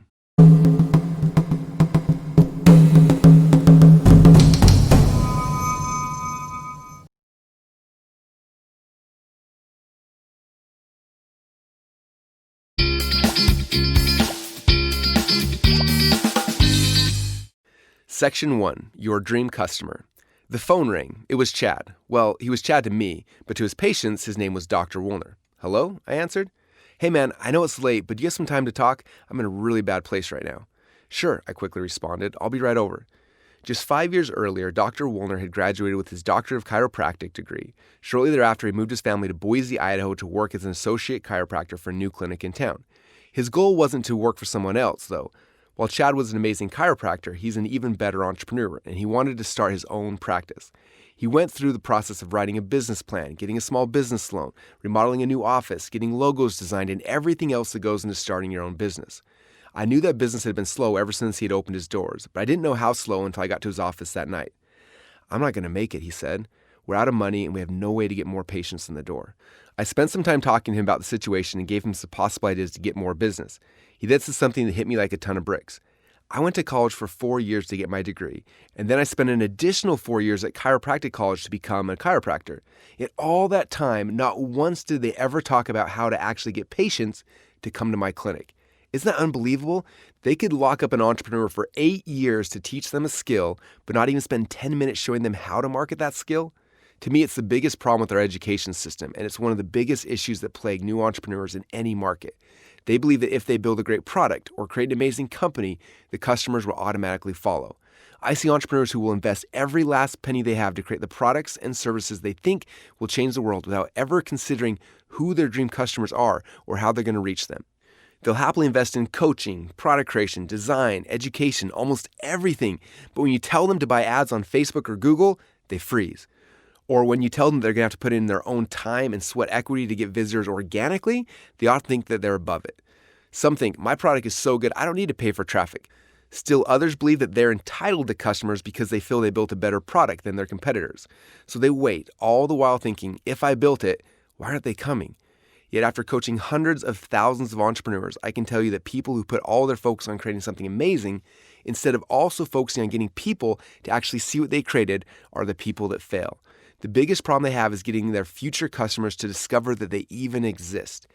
Section 1, Your Dream Customer. The phone rang. It was Chad. Well, he was Chad to me, but to his patients, his name was Dr. Woolner. Hello? I answered. Hey man, I know it's late, but do you have some time to talk? I'm in a really bad place right now. Sure, I quickly responded. I'll be right over. Just 5 years earlier, Dr. Woolner had graduated with his Doctor of Chiropractic degree. Shortly thereafter, he moved his family to Boise, Idaho to work as an associate chiropractor for a new clinic in town. His goal wasn't to work for someone else, though. While Chad was an amazing chiropractor, he's an even better entrepreneur, and he wanted to start his own practice. He went through the process of writing a business plan, getting a small business loan, remodeling a new office, getting logos designed, and everything else that goes into starting your own business. I knew that business had been slow ever since he had opened his doors, but I didn't know how slow until I got to his office that night. I'm not going to make it, he said. We're out of money and we have no way to get more patients in the door. I spent some time talking to him about the situation and gave him some possible ideas to get more business. He then said something that hit me like a ton of bricks. I went to college for 4 years to get my degree, and then I spent an additional 4 years at chiropractic college to become a chiropractor. Yet all that time, not once did they ever talk about how to actually get patients to come to my clinic. Isn't that unbelievable? They could lock up an entrepreneur for 8 years to teach them a skill, but not even spend 10 minutes showing them how to market that skill? To me, it's the biggest problem with our education system, and it's one of the biggest issues that plague new entrepreneurs in any market. They believe that if they build a great product or create an amazing company, the customers will automatically follow. I see entrepreneurs who will invest every last penny they have to create the products and services they think will change the world without ever considering who their dream customers are or how they're going to reach them. They'll happily invest in coaching, product creation, design, education, almost everything. But when you tell them to buy ads on Facebook or Google, they freeze. Or when you tell them they're going to have to put in their own time and sweat equity to get visitors organically, they often think that they're above it. Some think, my product is so good, I don't need to pay for traffic. Still, others believe that they're entitled to customers because they feel they built a better product than their competitors. So they wait, all the while thinking, if I built it, why aren't they coming? Yet after coaching hundreds of thousands of entrepreneurs, I can tell you that people who put all their focus on creating something amazing, instead of also focusing on getting people to actually see what they created, are the people that fail. The biggest problem they have is getting their future customers to discover that they even exist.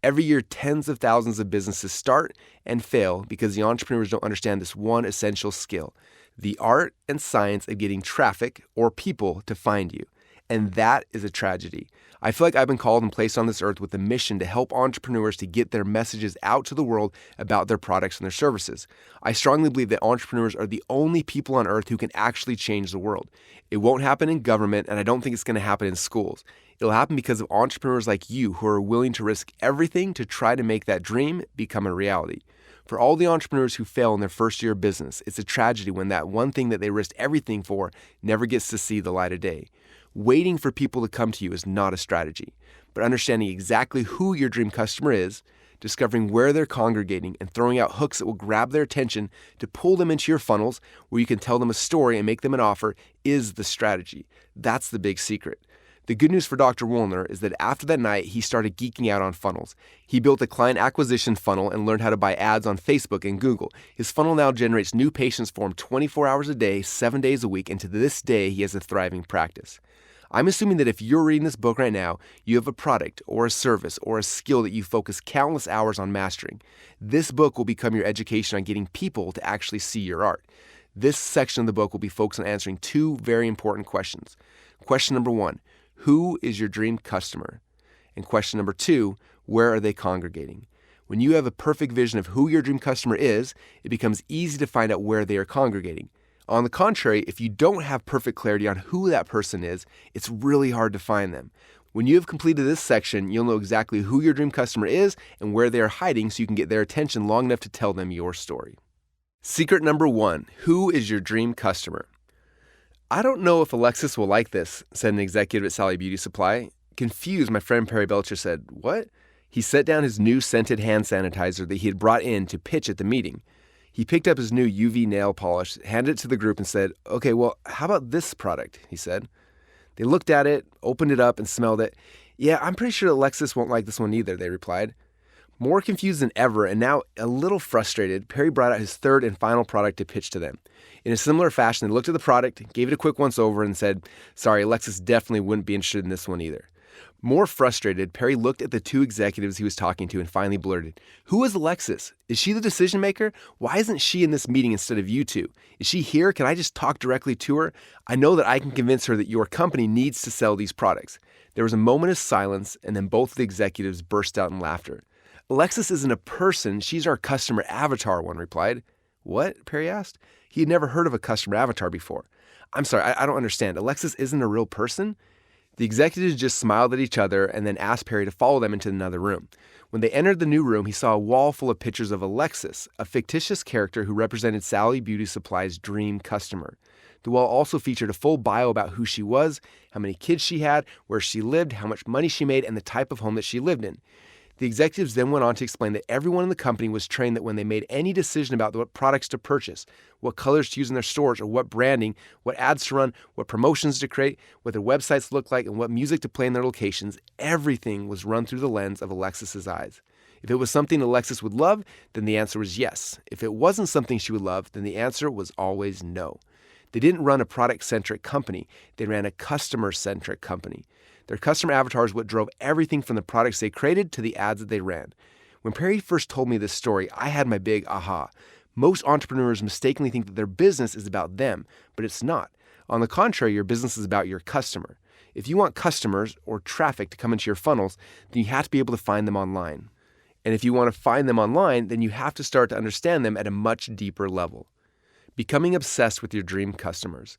Every year, tens of thousands of businesses start and fail because the entrepreneurs don't understand this one essential skill: the art and science of getting traffic or people to find you. And that is a tragedy. I feel like I've been called and placed on this earth with a mission to help entrepreneurs to get their messages out to the world about their products and their services. I strongly believe that entrepreneurs are the only people on earth who can actually change the world. It won't happen in government, and I don't think it's going to happen in schools. It'll happen because of entrepreneurs like you who are willing to risk everything to try to make that dream become a reality. For all the entrepreneurs who fail in their first year of business, it's a tragedy when that one thing that they risked everything for never gets to see the light of day. Waiting for people to come to you is not a strategy, but understanding exactly who your dream customer is, discovering where they're congregating, and throwing out hooks that will grab their attention to pull them into your funnels where you can tell them a story and make them an offer is the strategy. That's the big secret. The good news for Dr. Woolner is that after that night, he started geeking out on funnels. He built a client acquisition funnel and learned how to buy ads on Facebook and Google. His funnel now generates new patients for him 24 hours a day, 7 days a week, and to this day, he has a thriving practice. I'm assuming that if you're reading this book right now, you have a product or a service or a skill that you focus countless hours on mastering. This book will become your education on getting people to actually see your art. This section of the book will be focused on answering two very important questions. Question number 1, who is your dream customer? And question number 2, where are they congregating? When you have a perfect vision of who your dream customer is, it becomes easy to find out where they are congregating. On the contrary, if you don't have perfect clarity on who that person is, it's really hard to find them. When you have completed this section, you'll know exactly who your dream customer is and where they are hiding so you can get their attention long enough to tell them your story. Secret number 1, who is your dream customer? I don't know if Alexis will like this, said an executive at Sally Beauty Supply. Confused, my friend Perry Belcher said, what? He set down his new scented hand sanitizer that he had brought in to pitch at the meeting. He picked up his new UV nail polish, handed it to the group and said, okay, well, how about this product, he said. They looked at it, opened it up and smelled it. Yeah, I'm pretty sure Alexis won't like this one either, they replied. More confused than ever and now a little frustrated, Perry brought out his third and final product to pitch to them. In a similar fashion, they looked at the product, gave it a quick once over and said, sorry, Alexis definitely wouldn't be interested in this one either. More frustrated, Perry looked at the two executives he was talking to and finally blurted, who is Alexis? Is she the decision maker? Why isn't she in this meeting instead of you two? Is she here? Can I just talk directly to her? I know that I can convince her that your company needs to sell these products. There was a moment of silence and then both of the executives burst out in laughter. Alexis isn't a person, she's our customer avatar, one replied. What? Perry asked. He had never heard of a customer avatar before. I'm sorry, I don't understand. Alexis isn't a real person? The executives just smiled at each other and then asked Perry to follow them into another room. When they entered the new room, he saw a wall full of pictures of Alexis, a fictitious character who represented Sally Beauty Supply's dream customer. The wall also featured a full bio about who she was, how many kids she had, where she lived, how much money she made, and the type of home that she lived in. The executives then went on to explain that everyone in the company was trained that when they made any decision about what products to purchase, what colors to use in their stores, or what branding, what ads to run, what promotions to create, what their websites look like, and what music to play in their locations, everything was run through the lens of Alexis's eyes. If it was something Alexis would love, then the answer was yes. If it wasn't something she would love, then the answer was always no. They didn't run a product-centric company. They ran a customer-centric company. Their customer avatar is what drove everything from the products they created to the ads that they ran. When Perry first told me this story, I had my big aha. Most entrepreneurs mistakenly think that their business is about them, but it's not. On the contrary, your business is about your customer. If you want customers or traffic to come into your funnels, then you have to be able to find them online. And if you want to find them online, then you have to start to understand them at a much deeper level. Becoming obsessed with your dream customers.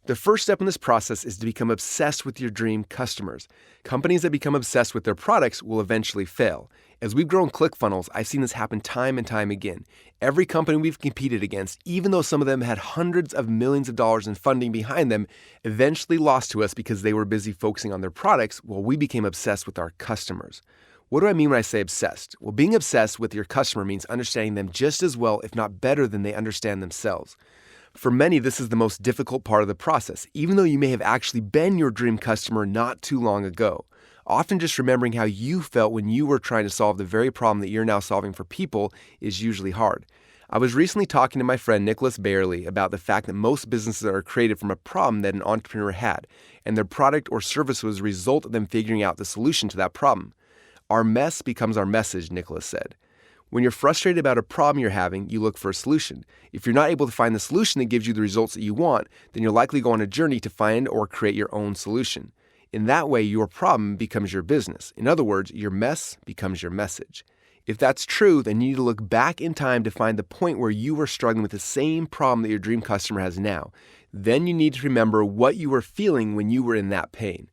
The first step in this process is to become obsessed with your dream customers. Companies that become obsessed with their products will eventually fail. As we've grown Clickfunnels, I've seen this happen time and time again. Every company we've competed against, even though some of them had hundreds of millions of dollars in funding behind them, eventually lost to us because they were busy focusing on their products while we became obsessed with our customers. What do I mean when I say obsessed? Well, being obsessed with your customer means understanding them just as well, if not better than they understand themselves. For many, this is the most difficult part of the process, even though you may have actually been your dream customer not too long ago. Often just remembering how you felt when you were trying to solve the very problem that you're now solving for people is usually hard. I was recently talking to my friend Nicholas Bayerly about the fact that most businesses are created from a problem that an entrepreneur had, and their product or service was a result of them figuring out the solution to that problem. Our mess becomes our message, Nicholas said. When you're frustrated about a problem you're having, you look for a solution. If you're not able to find the solution that gives you the results that you want, then you'll likely go on a journey to find or create your own solution. In that way, your problem becomes your business. In other words, your mess becomes your message. If that's true, then you need to look back in time to find the point where you were struggling with the same problem that your dream customer has now. Then you need to remember what you were feeling when you were in that pain.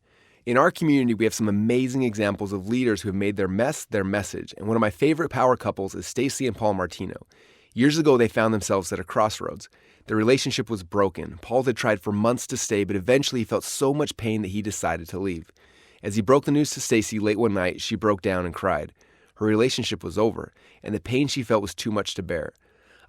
In our community, we have some amazing examples of leaders who have made their mess their message. And one of my favorite power couples is Stacy and Paul Martino. Years ago, they found themselves at a crossroads. Their relationship was broken. Paul had tried for months to stay, but eventually he felt so much pain that he decided to leave. As he broke the news to Stacy late one night, she broke down and cried. Her relationship was over, and the pain she felt was too much to bear.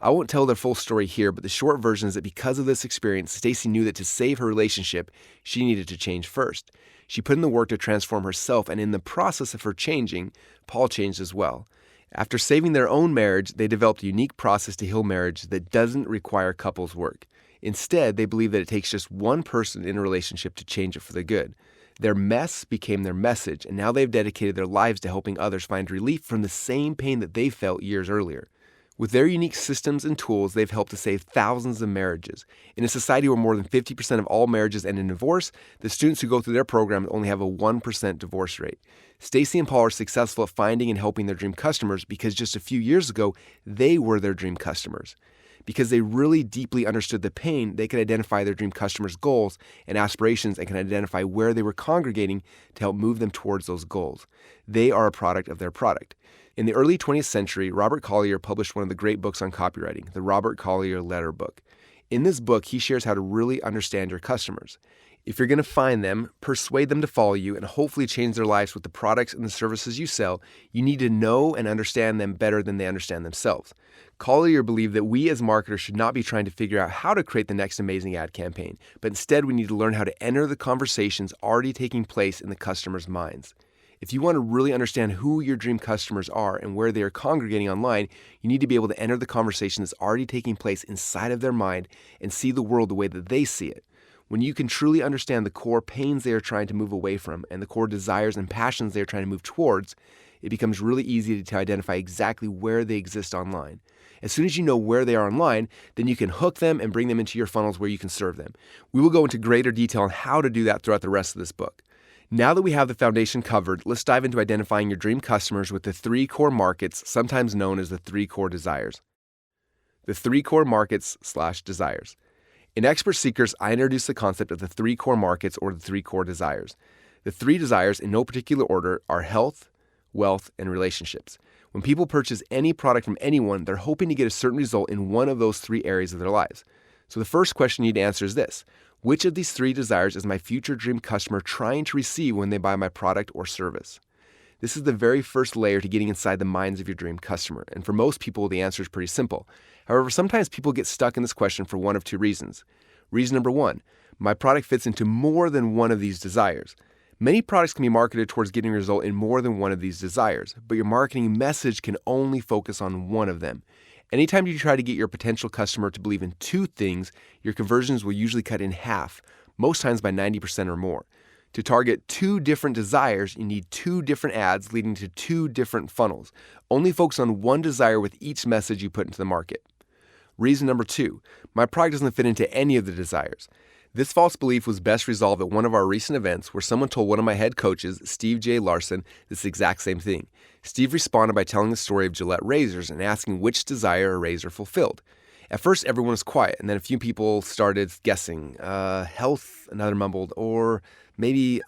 I won't tell their full story here, but the short version is that because of this experience, Stacy knew that to save her relationship, she needed to change first. She put in the work to transform herself, and in the process of her changing, Paul changed as well. After saving their own marriage, they developed a unique process to heal marriage that doesn't require couples work. Instead, they believe that it takes just one person in a relationship to change it for the good. Their mess became their message, and now they've dedicated their lives to helping others find relief from the same pain that they felt years earlier. With their unique systems and tools, they've helped to save thousands of marriages. In a society where more than 50% of all marriages end in divorce, the students who go through their program only have a 1% divorce rate. Stacy and Paul are successful at finding and helping their dream customers because just a few years ago, they were their dream customers. Because they really deeply understood the pain, they could identify their dream customers' goals and aspirations and can identify where they were congregating to help move them towards those goals. They are a product of their product. In the early 20th century, Robert Collier published one of the great books on copywriting, the Robert Collier Letter Book. In this book, he shares how to really understand your customers. If you're going to find them, persuade them to follow you, and hopefully change their lives with the products and the services you sell, you need to know and understand them better than they understand themselves. Collier believed that we as marketers should not be trying to figure out how to create the next amazing ad campaign, but instead we need to learn how to enter the conversations already taking place in the customers' minds. If you want to really understand who your dream customers are and where they are congregating online, you need to be able to enter the conversation that's already taking place inside of their mind and see the world the way that they see it. When you can truly understand the core pains they are trying to move away from and the core desires and passions they are trying to move towards, it becomes really easy to identify exactly where they exist online. As soon as you know where they are online, then you can hook them and bring them into your funnels where you can serve them. We will go into greater detail on how to do that throughout the rest of this book. Now that we have the foundation covered, let's dive into identifying your dream customers with the 3 core markets, sometimes known as the 3 core desires. The 3 core markets/desires. In Expert Secrets, I introduced the concept of the 3 core markets or the 3 core desires. The 3 desires, in no particular order, are health, wealth, and relationships. When people purchase any product from anyone, they're hoping to get a certain result in one of those 3 areas of their lives. So the first question you need to answer is this: which of these 3 desires is my future dream customer trying to receive when they buy my product or service? This is the very first layer to getting inside the minds of your dream customer, and for most people, the answer is pretty simple. However, sometimes people get stuck in this question for one of 2 reasons. Reason number 1, my product fits into more than one of these desires. Many products can be marketed towards getting a result in more than one of these desires, but your marketing message can only focus on one of them. Anytime you try to get your potential customer to believe in 2 things, your conversions will usually cut in half, most times by 90% or more. To target 2 different desires, you need 2 different ads leading to 2 different funnels. Only focus on one desire with each message you put into the market. Reason number 2, my product doesn't fit into any of the desires. This false belief was best resolved at one of our recent events where someone told one of my head coaches, Steve J. Larson, this exact same thing. Steve responded by telling the story of Gillette razors and asking which desire a razor fulfilled. At first, everyone was quiet, and then a few people started guessing. Health, another mumbled, or maybe,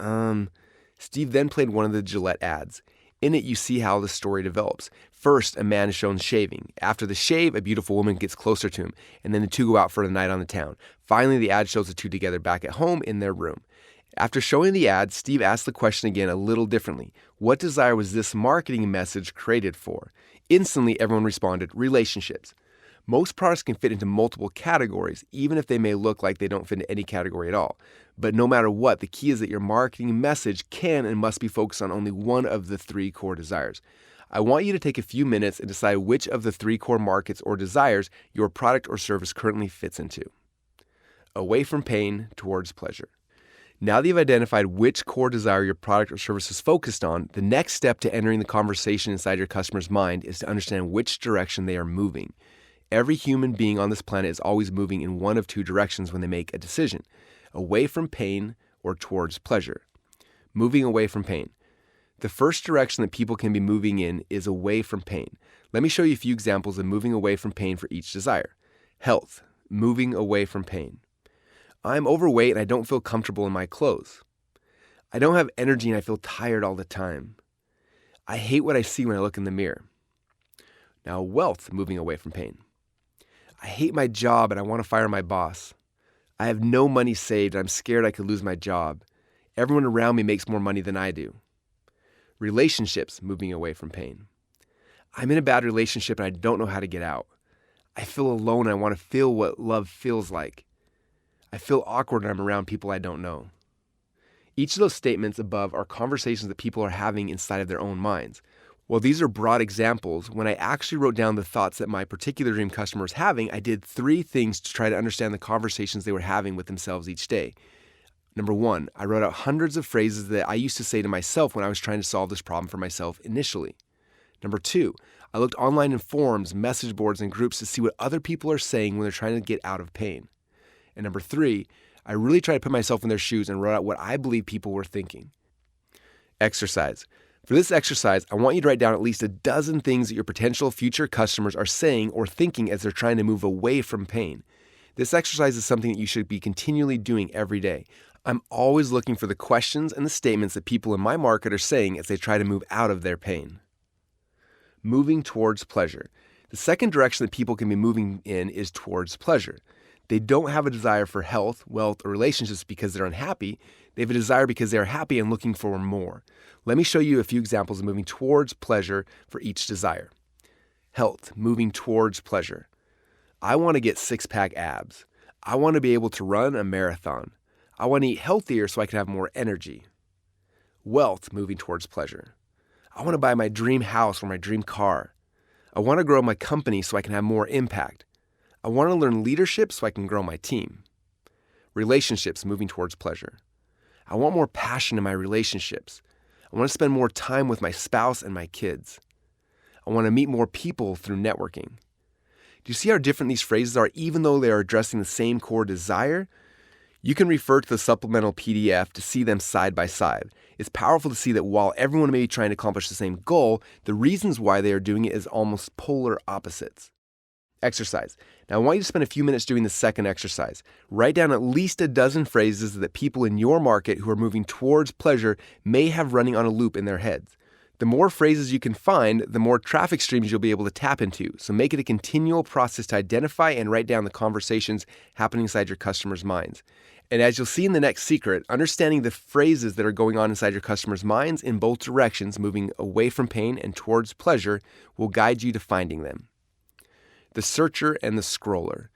Steve then played one of the Gillette ads. In it, you see how the story develops. First, a man is shown shaving. After the shave, a beautiful woman gets closer to him, and then the 2 go out for the night on the town. Finally, the ad shows the 2 together back at home in their room. After showing the ad, Steve asked the question again a little differently. What desire was this marketing message created for? Instantly, everyone responded, relationships. Most products can fit into multiple categories, even if they may look like they don't fit into any category at all. But no matter what, the key is that your marketing message can and must be focused on only one of the three core desires. I want you to take a few minutes and decide which of the three core markets or desires your product or service currently fits into. Away from pain towards pleasure. Now that you've identified which core desire your product or service is focused on, the next step to entering the conversation inside your customer's mind is to understand which direction they are moving. Every human being on this planet is always moving in one of two directions when they make a decision: away from pain or towards pleasure. Moving away from pain. The first direction that people can be moving in is away from pain. Let me show you a few examples of moving away from pain for each desire. Health, moving away from pain. I'm overweight and I don't feel comfortable in my clothes. I don't have energy and I feel tired all the time. I hate what I see when I look in the mirror. Now, wealth, moving away from pain. I hate my job and I want to fire my boss. I have no money saved and I'm scared I could lose my job. Everyone around me makes more money than I do. Relationships, moving away from pain. I'm in a bad relationship and I don't know how to get out. I feel alone and I want to feel what love feels like. I feel awkward when I'm around people I don't know. Each of those statements above are conversations that people are having inside of their own minds. While these are broad examples, when I actually wrote down the thoughts that my particular dream customer was having, I did 3 things to try to understand the conversations they were having with themselves each day. Number 1, I wrote out hundreds of phrases that I used to say to myself when I was trying to solve this problem for myself initially. Number 2, I looked online in forums, message boards, and groups to see what other people are saying when they're trying to get out of pain. And number 3, I really tried to put myself in their shoes and wrote out what I believe people were thinking. Exercise. For this exercise, I want you to write down at least a dozen things that your potential future customers are saying or thinking as they're trying to move away from pain. This exercise is something that you should be continually doing every day. I'm always looking for the questions and the statements that people in my market are saying as they try to move out of their pain. Moving towards pleasure. The second direction that people can be moving in is towards pleasure. They don't have a desire for health, wealth, or relationships because they're unhappy. They have a desire because they are happy and looking for more. Let me show you a few examples of moving towards pleasure for each desire. Health, moving towards pleasure. I want to get 6-pack abs. I want to be able to run a marathon. I want to eat healthier so I can have more energy. Wealth, moving towards pleasure. I want to buy my dream house or my dream car. I want to grow my company so I can have more impact. I want to learn leadership so I can grow my team. Relationships, moving towards pleasure. I want more passion in my relationships. I want to spend more time with my spouse and my kids. I want to meet more people through networking. Do you see how different these phrases are even though they are addressing the same core desire? You can refer to the supplemental PDF to see them side by side. It's powerful to see that while everyone may be trying to accomplish the same goal, the reasons why they are doing it is almost polar opposites. Exercise. Now I want you to spend a few minutes doing the second exercise. Write down at least a dozen phrases that people in your market who are moving towards pleasure may have running on a loop in their heads. The more phrases you can find, the more traffic streams you'll be able to tap into. So make it a continual process to identify and write down the conversations happening inside your customers' minds. And as you'll see in the next secret, understanding the phrases that are going on inside your customers' minds in both directions, moving away from pain and towards pleasure, will guide you to finding them. The searcher and the scroller.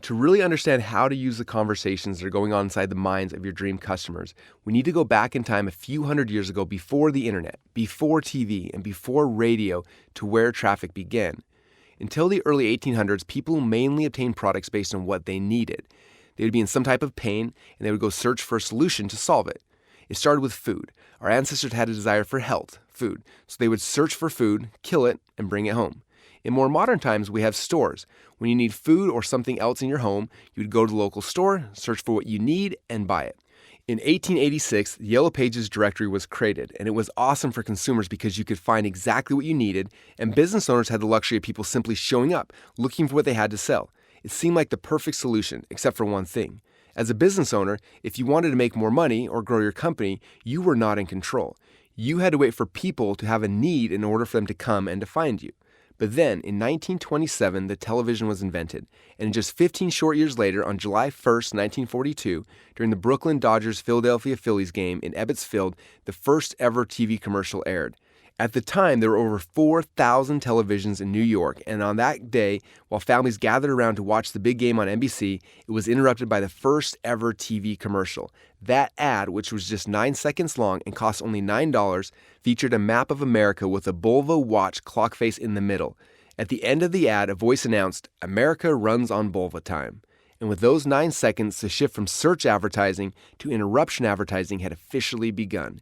To really understand how to use the conversations that are going on inside the minds of your dream customers, we need to go back in time a few hundred years ago before the internet, before TV, and before radio to where traffic began. Until the early 1800s, people mainly obtained products based on what they needed. They would be in some type of pain, and they would go search for a solution to solve it. It started with food. Our ancestors had a desire for health, food, so they would search for food, kill it, and bring it home. In more modern times, we have stores. When you need food or something else in your home, you would go to the local store, search for what you need, and buy it. In 1886, the Yellow Pages directory was created, and it was awesome for consumers because you could find exactly what you needed, and business owners had the luxury of people simply showing up, looking for what they had to sell. It seemed like the perfect solution, except for one thing. As a business owner, if you wanted to make more money or grow your company, you were not in control. You had to wait for people to have a need in order for them to come and to find you. But then, in 1927, the television was invented, and just 15 short years later, on July 1st, 1942, during the Brooklyn Dodgers-Philadelphia Phillies game in Ebbets Field, the first ever TV commercial aired. At the time, there were over 4,000 televisions in New York, and on that day, while families gathered around to watch the big game on NBC, it was interrupted by the first ever TV commercial. That ad, which was just 9 seconds long and cost only $9, featured a map of America with a Bulva watch clock face in the middle. At the end of the ad, a voice announced, "America runs on Bulva time." And with those 9 seconds, the shift from search advertising to interruption advertising had officially begun.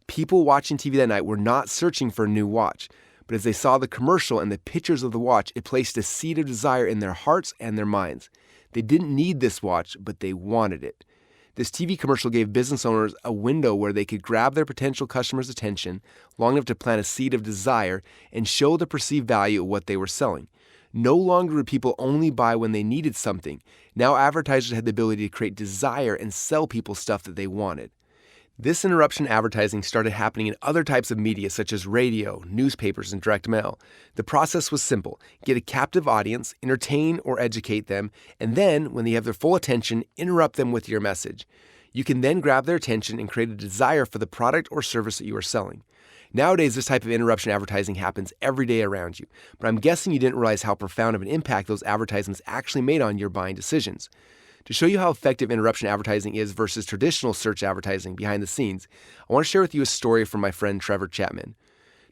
People watching TV that night were not searching for a new watch, but as they saw the commercial and the pictures of the watch, it placed a seed of desire in their hearts and their minds. They didn't need this watch, but they wanted it. This TV commercial gave business owners a window where they could grab their potential customers' attention long enough to plant a seed of desire and show the perceived value of what they were selling. No longer would people only buy when they needed something. Now advertisers had the ability to create desire and sell people stuff that they wanted. This interruption advertising started happening in other types of media such as radio, newspapers, and direct mail. The process was simple. Get a captive audience, entertain or educate them, and then, when they have their full attention, interrupt them with your message. You can then grab their attention and create a desire for the product or service that you are selling. Nowadays, this type of interruption advertising happens every day around you, but I'm guessing you didn't realize how profound of an impact those advertisements actually made on your buying decisions. To show you how effective interruption advertising is versus traditional search advertising behind the scenes, I want to share with you a story from my friend Trevor Chapman.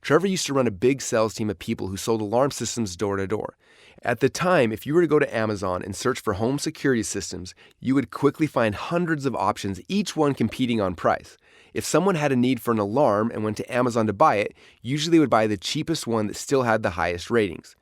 Trevor used to run a big sales team of people who sold alarm systems door to door. At the time, if you were to go to Amazon and search for home security systems, you would quickly find hundreds of options, each one competing on price. If someone had a need for an alarm and went to Amazon to buy it, usually they would buy the cheapest one that still had the highest ratings.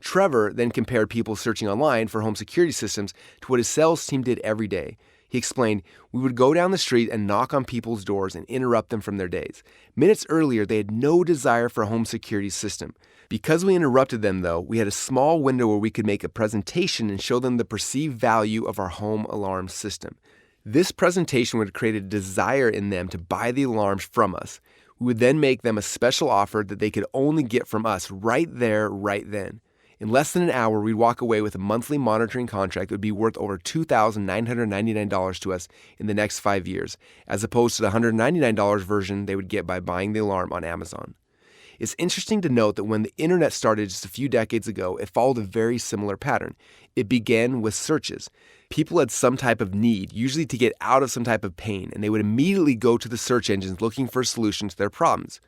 Trevor then compared people searching online for home security systems to what his sales team did every day. He explained, "We would go down the street and knock on people's doors and interrupt them from their days. Minutes earlier, they had no desire for a home security system. Because we interrupted them, though, we had a small window where we could make a presentation and show them the perceived value of our home alarm system. This presentation would create a desire in them to buy the alarms from us. We would then make them a special offer that they could only get from us right there, right then. In less than an hour, we'd walk away with a monthly monitoring contract that would be worth over $2,999 to us in the next 5 years, as opposed to the $199 version they would get by buying the alarm on Amazon." It's interesting to note that when the internet started just a few decades ago, it followed a very similar pattern. It began with searches. People had some type of need, usually to get out of some type of pain, and they would immediately go to the search engines looking for a solution to their problems.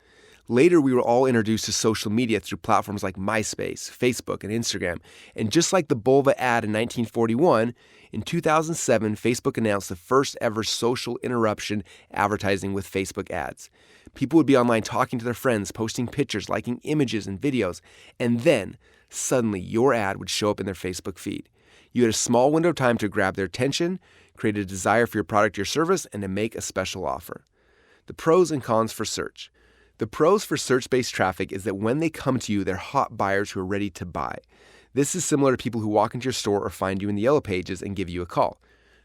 Later, we were all introduced to social media through platforms like MySpace, Facebook, and Instagram. And just like the Bulva ad in 1941, in 2007, Facebook announced the first ever social interruption advertising with Facebook ads. People would be online talking to their friends, posting pictures, liking images and videos, and then, suddenly, your ad would show up in their Facebook feed. You had a small window of time to grab their attention, create a desire for your product or your service, and to make a special offer. The pros and cons for search. The pros for search-based traffic is that when they come to you, they're hot buyers who are ready to buy. This is similar to people who walk into your store or find you in the yellow pages and give you a call.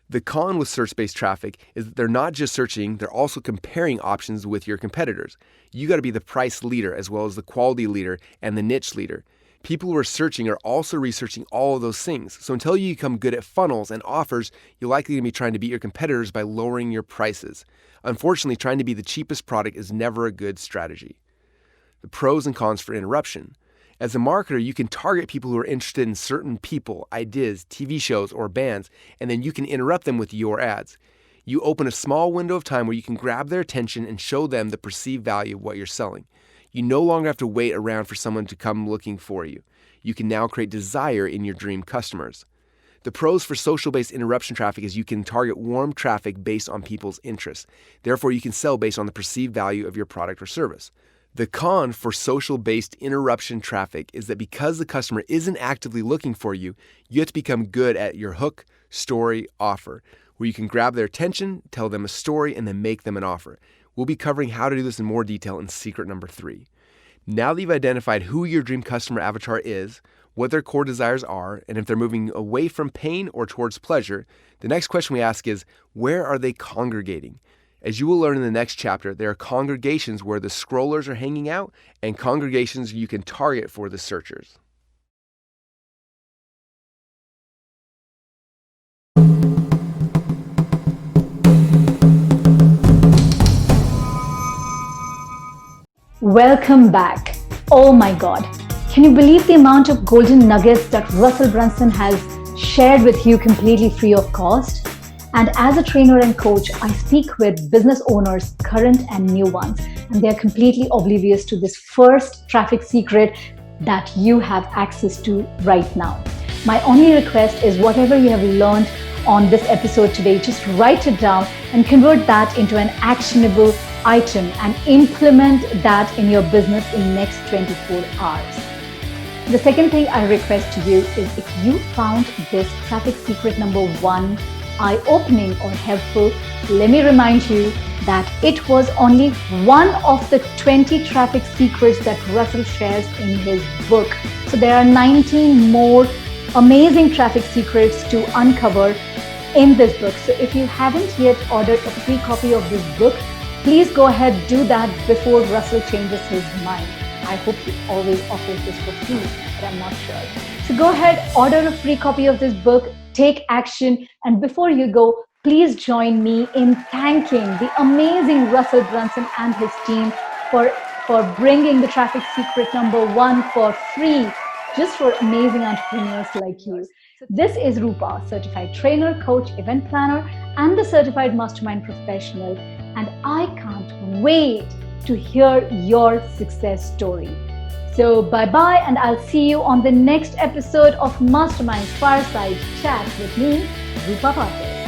The con with search-based traffic is that they're not just searching, they're also comparing options with your competitors. You got to be the price leader as well as the quality leader and the niche leader. People who are searching are also researching all of those things. So until you become good at funnels and offers, you're likely to be trying to beat your competitors by lowering your prices. Unfortunately, trying to be the cheapest product is never a good strategy. The pros and cons for interruption. As a marketer, you can target people who are interested in certain people, ideas, TV shows, or bands, and then you can interrupt them with your ads. You open a small window of time where you can grab their attention and show them the perceived value of what you're selling. You no longer have to wait around for someone to come looking for you. You can now create desire in your dream customers. The pros for social-based interruption traffic is you can target warm traffic based on people's interests. Therefore, you can sell based on the perceived value of your product or service. The con for social-based interruption traffic is that because the customer isn't actively looking for you, you have to become good at your hook, story, offer, where you can grab their attention, tell them a story, and then make them an offer. We'll be covering how to do this in more detail in secret number 3. Now that you've identified who your dream customer avatar is, what their core desires are, and if they're moving away from pain or towards pleasure, the next question we ask is, where are they congregating? As you will learn in the next chapter, there are congregations where the scrollers are hanging out and congregations you can target for the searchers. Welcome back. Oh my God. Can you believe the amount of golden nuggets that Russell Brunson has shared with you completely free of cost? And as a trainer and coach, I speak with business owners, current and new ones, and they're completely oblivious to this first traffic secret that you have access to right now. My only request is whatever you have learned on this episode today, just write it down and convert that into an actionable item and implement that in your business in the next 24 hours. The second thing I request to you is if you found this traffic secret number 1 eye-opening or helpful, let me remind you that it was only one of the 20 traffic secrets that Russell shares in his book. So there are 19 more amazing traffic secrets to uncover in this book. So if you haven't yet ordered a free copy of this book, please go ahead, do that before Russell changes his mind. I hope he always offers this for free, but I'm not sure. So go ahead, order a free copy of this book, take action, and before you go, please join me in thanking the amazing Russell Brunson and his team for bringing the traffic secret number 1 for free, just for amazing entrepreneurs like you. This is Rupa, certified trainer, coach, event planner, and the certified mastermind professional, and I can't wait to hear your success story. So bye-bye, and I'll see you on the next episode of Masterminds Fireside Chat with me, Rupa Patil.